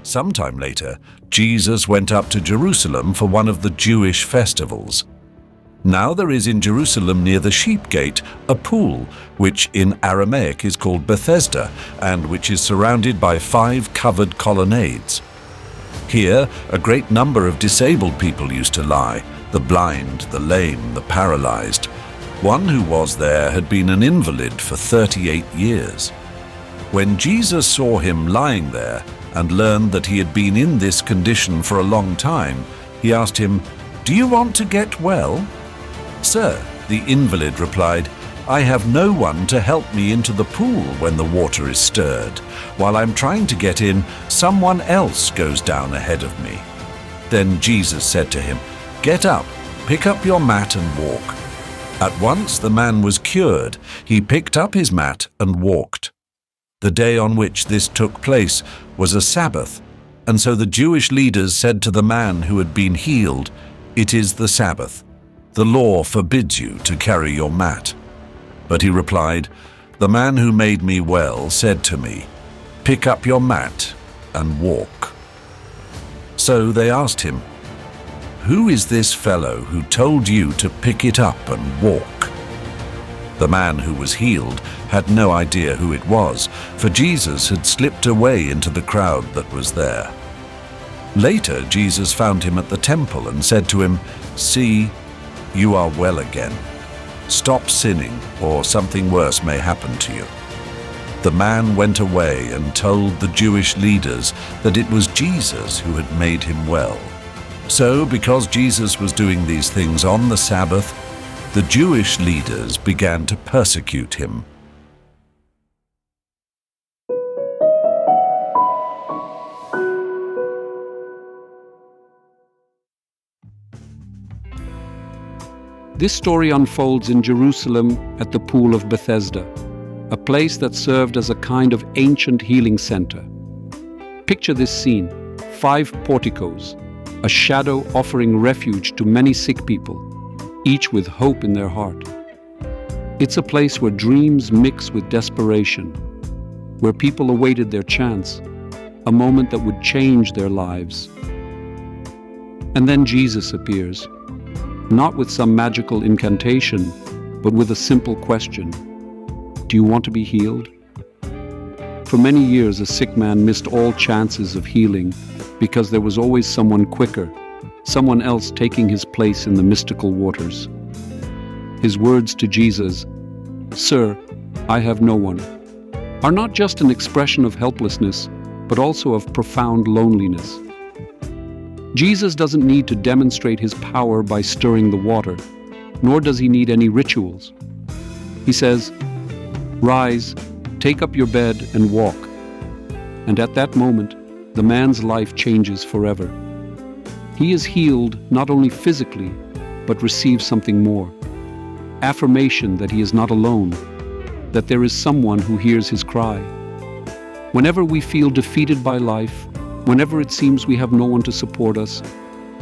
Sometime later, Jesus went up to Jerusalem for one of the Jewish festivals. Now there is in Jerusalem near the Sheep Gate a pool, which in Aramaic is called Bethesda, and which is surrounded by 5 covered colonnades. Here a great number of disabled people used to lie, the blind, the lame, the paralyzed. One who was there had been an invalid for 38 years. When Jesus saw him lying there, and learned that he had been in this condition for a long time, he asked him, "Do you want to get well?" "Sir," the invalid replied, "I have no one to help me into the pool when the water is stirred. While I'm trying to get in, someone else goes down ahead of me." Then Jesus said to him, "Get up, pick up your mat and walk." At once the man was cured. He picked up his mat and walked. The day on which this took place was a Sabbath, and so the Jewish leaders said to the man who had been healed, "It is the Sabbath. The law forbids you to carry your mat." But he replied, "The man who made me well said to me, 'Pick up your mat and walk.'" So they asked him, "Who is this fellow who told you to pick it up and walk?" The man who was healed had no idea who it was, for Jesus had slipped away into the crowd that was there. Later, Jesus found him at the temple and said to him, "See, you are well again. Stop sinning, or something worse may happen to you." The man went away and told the Jewish leaders that it was Jesus who had made him well. So, because Jesus was doing these things on the Sabbath, the Jewish leaders began to persecute him. This story unfolds in Jerusalem at the Pool of Bethesda, a place that served as a kind of ancient healing center. Picture this scene: 5 porticos, a shadow offering refuge to many sick people, each with hope in their heart. It's a place where dreams mix with desperation, where people awaited their chance, a moment that would change their lives. And then Jesus appears, not with some magical incantation, but with a simple question: do you want to be healed? For many years, a sick man missed all chances of healing because there was always someone quicker, someone else taking his place in the mystical waters. His words to Jesus, "Sir, I have no one," are not just an expression of helplessness, but also of profound loneliness. Jesus doesn't need to demonstrate his power by stirring the water, nor does he need any rituals. He says, "Rise, take up your bed and walk." And at that moment, the man's life changes forever. He is healed not only physically, but receives something more: affirmation that he is not alone, that there is someone who hears his cry. Whenever we feel defeated by life, whenever it seems we have no one to support us,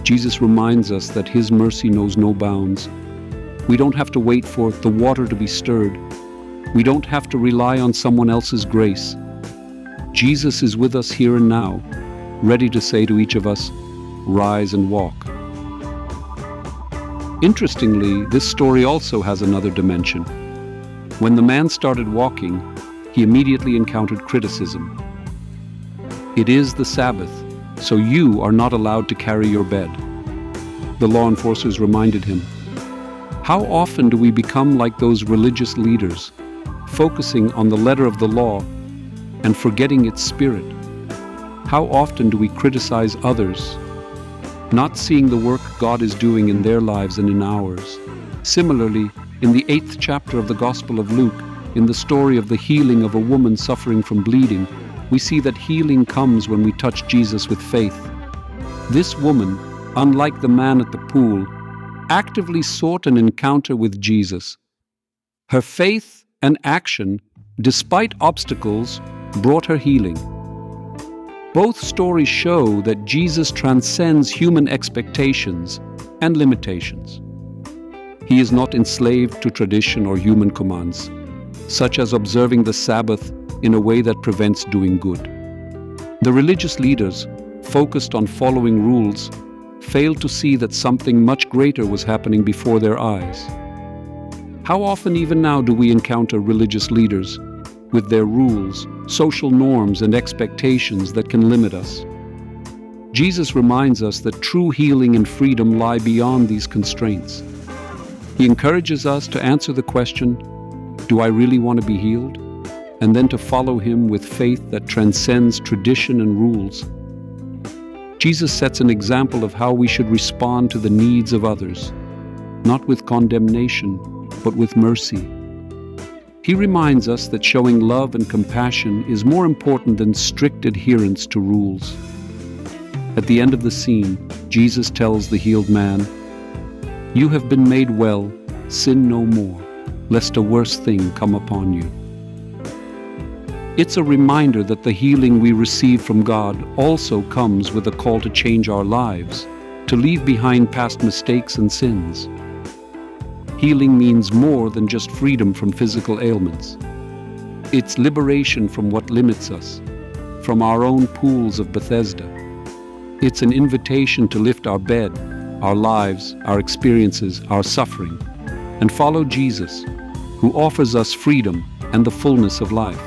Jesus reminds us that his mercy knows no bounds. We don't have to wait for the water to be stirred. We don't have to rely on someone else's grace. Jesus is with us here and now, ready to say to each of us, "Rise and walk." Interestingly, this story also has another dimension. When the man started walking, he immediately encountered criticism. It is the Sabbath, so you are not allowed to carry your bed. The law enforcers reminded him. How often do we become like those religious leaders, focusing on the letter of the law and forgetting its spirit? How often do we criticize others, not seeing the work God is doing in their lives and in ours? Similarly, in the 8th chapter of the Gospel of Luke, in the story of the healing of a woman suffering from bleeding, we see that healing comes when we touch Jesus with faith. This woman, unlike the man at the pool, actively sought an encounter with Jesus. Her faith and action, despite obstacles, brought her healing. Both stories show that Jesus transcends human expectations and limitations. He is not enslaved to tradition or human commands, such as observing the Sabbath in a way that prevents doing good. The religious leaders, focused on following rules, failed to see that something much greater was happening before their eyes. How often even now do we encounter religious leaders with their rules, social norms, and expectations that can limit us? Jesus reminds us that true healing and freedom lie beyond these constraints. He encourages us to answer the question, do I really want to be healed? And then to follow him with faith that transcends tradition and rules. Jesus sets an example of how we should respond to the needs of others, not with condemnation, but with mercy. He reminds us that showing love and compassion is more important than strict adherence to rules. At the end of the scene, Jesus tells the healed man, "You have been made well, sin no more, lest a worse thing come upon you." It's a reminder that the healing we receive from God also comes with a call to change our lives, to leave behind past mistakes and sins. Healing means more than just freedom from physical ailments. It's liberation from what limits us, from our own pools of Bethesda. It's an invitation to lift our bed, our lives, our experiences, our suffering, and follow Jesus, who offers us freedom and the fullness of life.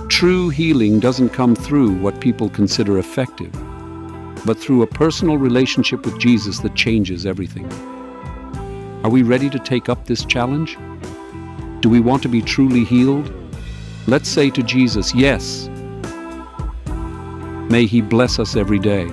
True healing doesn't come through what people consider effective, but through a personal relationship with Jesus that changes everything. Are we ready to take up this challenge? Do we want to be truly healed? Let's say to Jesus, yes. May he bless us every day.